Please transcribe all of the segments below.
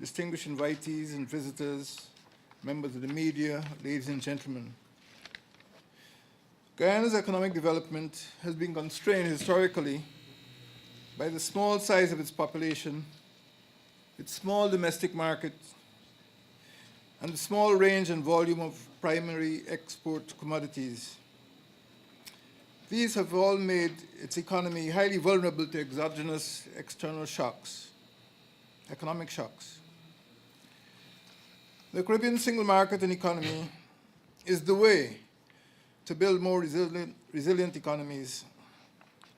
distinguished invitees and visitors, members of the media, ladies and gentlemen. Guyana's economic development has been constrained historically by the small size of its population, its small domestic market, and the small range and volume of primary export commodities. These have all made its economy highly vulnerable to exogenous external shocks, economic shocks. The Caribbean single market and economy is the way to build more resilient economies,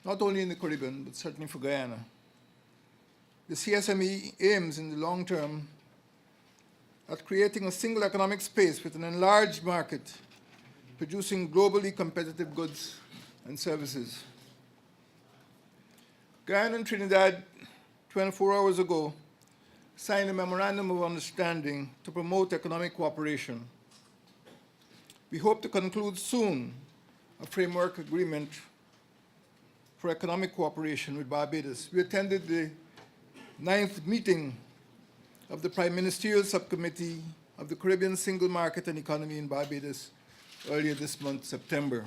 not only in the Caribbean, but certainly for Guyana. The CSME aims in the long term at creating a single economic space with an enlarged market, producing globally competitive goods and services. Guyana and Trinidad, 24 hours ago, signed a memorandum of understanding to promote economic cooperation. We hope to conclude soon a framework agreement for economic cooperation with Barbados. We attended the 9th meeting of the Prime Ministerial Subcommittee of the Caribbean Single Market and Economy in Barbados earlier this month, September.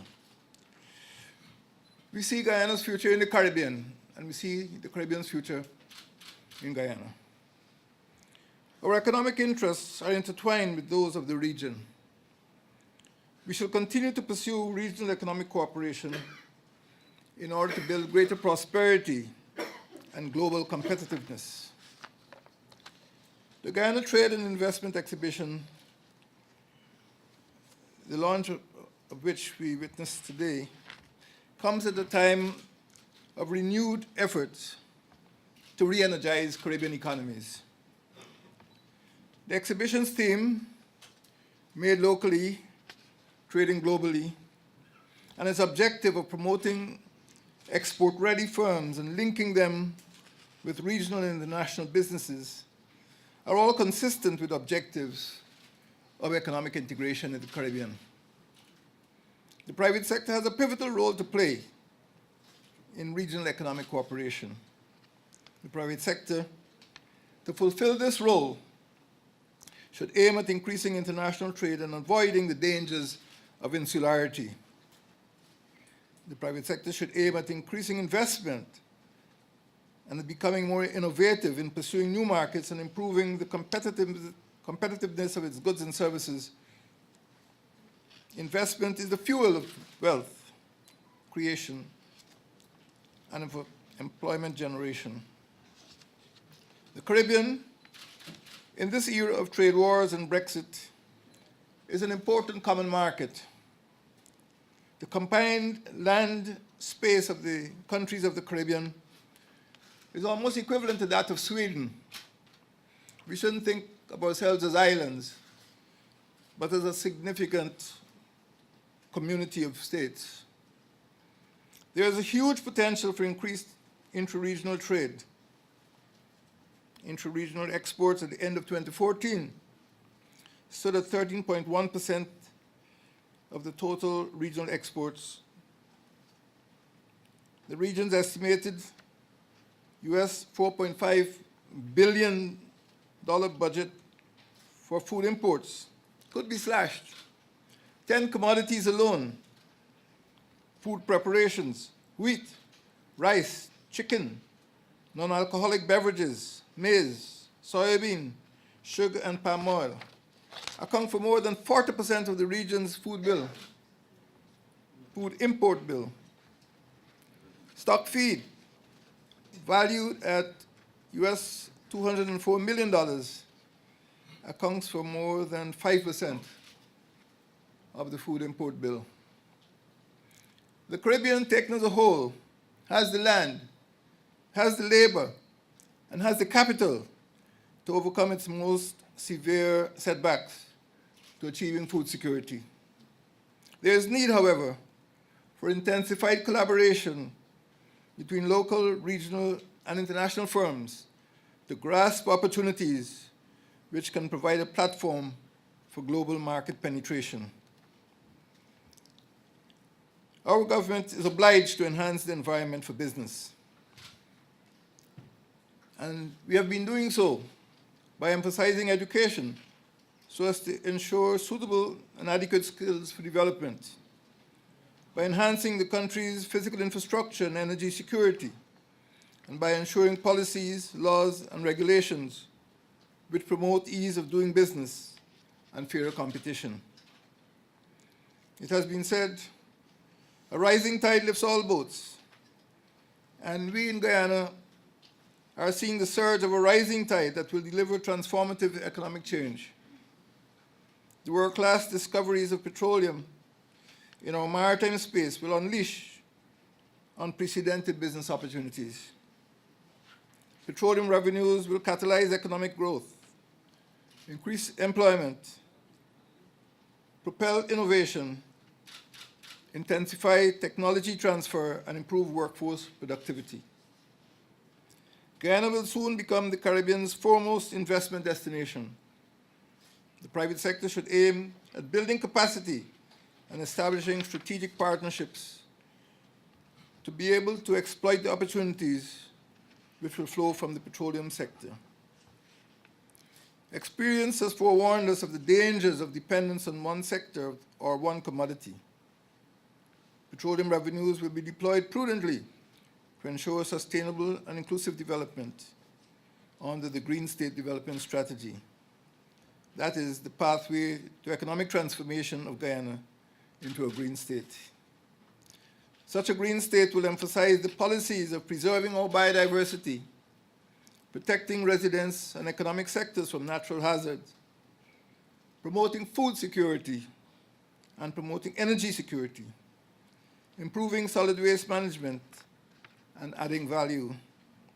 We see Guyana's future in the Caribbean, and we see the Caribbean's future in Guyana. Our economic interests are intertwined with those of the region. We shall continue to pursue regional economic cooperation in order to build greater prosperity and global competitiveness. The Guyana Trade and Investment Exhibition, the launch of which we witnessed today, comes at a time of renewed efforts to re-energize Caribbean economies. The exhibition's theme, made locally, trading globally, and its objective of promoting export-ready firms and linking them with regional and international businesses are all consistent with objectives of economic integration in the Caribbean. The private sector has a pivotal role to play in regional economic cooperation. The private sector, to fulfill this role, should aim at increasing international trade and avoiding the dangers of insularity. The private sector should aim at increasing investment and at becoming more innovative in pursuing new markets and improving the competitiveness of its goods and services. Investment is the fuel of wealth creation and of employment generation. The Caribbean, in this era of trade wars and Brexit, is an important common market. The combined land space of the countries of the Caribbean is almost equivalent to that of Sweden. We shouldn't think of ourselves as islands, but as a significant community of states. There is a huge potential for increased intra-regional trade. Intra-regional exports at the end of 2014 stood at 13.1% of the total regional exports. The region's estimated US $4.5 billion budget for food imports could be slashed. 10 commodities alone: food preparations, wheat, rice, chicken, non-alcoholic beverages, maize, soybean, sugar, and palm oil account for more than 40% of the region's food import bill. Stock feed, valued at US $204 million, accounts for more than 5% of the food import bill. The Caribbean, taken as a whole, has the land, has the labor, and has the capital to overcome its most severe setbacks to achieving food security. There is need, however, for intensified collaboration between local, regional, and international firms to grasp opportunities which can provide a platform for global market penetration. Our government is obliged to enhance the environment for business. And we have been doing so by emphasizing education so as to ensure suitable and adequate skills for development, by enhancing the country's physical infrastructure and energy security, and by ensuring policies, laws, and regulations which promote ease of doing business and fairer competition. It has been said, a rising tide lifts all boats, and we in Guyana are seeing the surge of a rising tide that will deliver transformative economic change. The world-class discoveries of petroleum in our maritime space will unleash unprecedented business opportunities. Petroleum revenues will catalyze economic growth, increase employment, propel innovation, intensify technology transfer, and improve workforce productivity. Guyana will soon become the Caribbean's foremost investment destination. The private sector should aim at building capacity and establishing strategic partnerships to be able to exploit the opportunities which will flow from the petroleum sector. Experience has forewarned us of the dangers of dependence on one sector or one commodity. Petroleum revenues will be deployed prudently to ensure sustainable and inclusive development under the Green State Development Strategy. That is the pathway to economic transformation of Guyana into a green state. Such a green state will emphasize the policies of preserving our biodiversity, protecting residents and economic sectors from natural hazards, promoting food security and promoting energy security, improving solid waste management, and adding value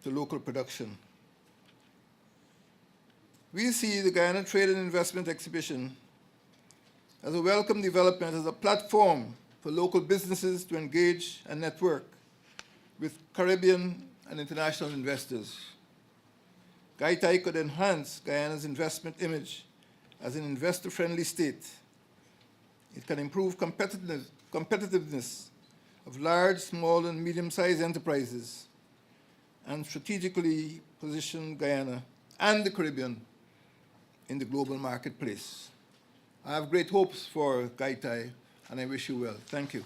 to local production. We see the Guyana Trade and Investment Exhibition as a welcome development, as a platform for local businesses to engage and network with Caribbean and international investors. GuyTIE could enhance Guyana's investment image as an investor-friendly state. It can improve competitiveness of large, small, and medium-sized enterprises and strategically position Guyana and the Caribbean in the global marketplace. I have great hopes for GuyTIE, and I wish you well. Thank you.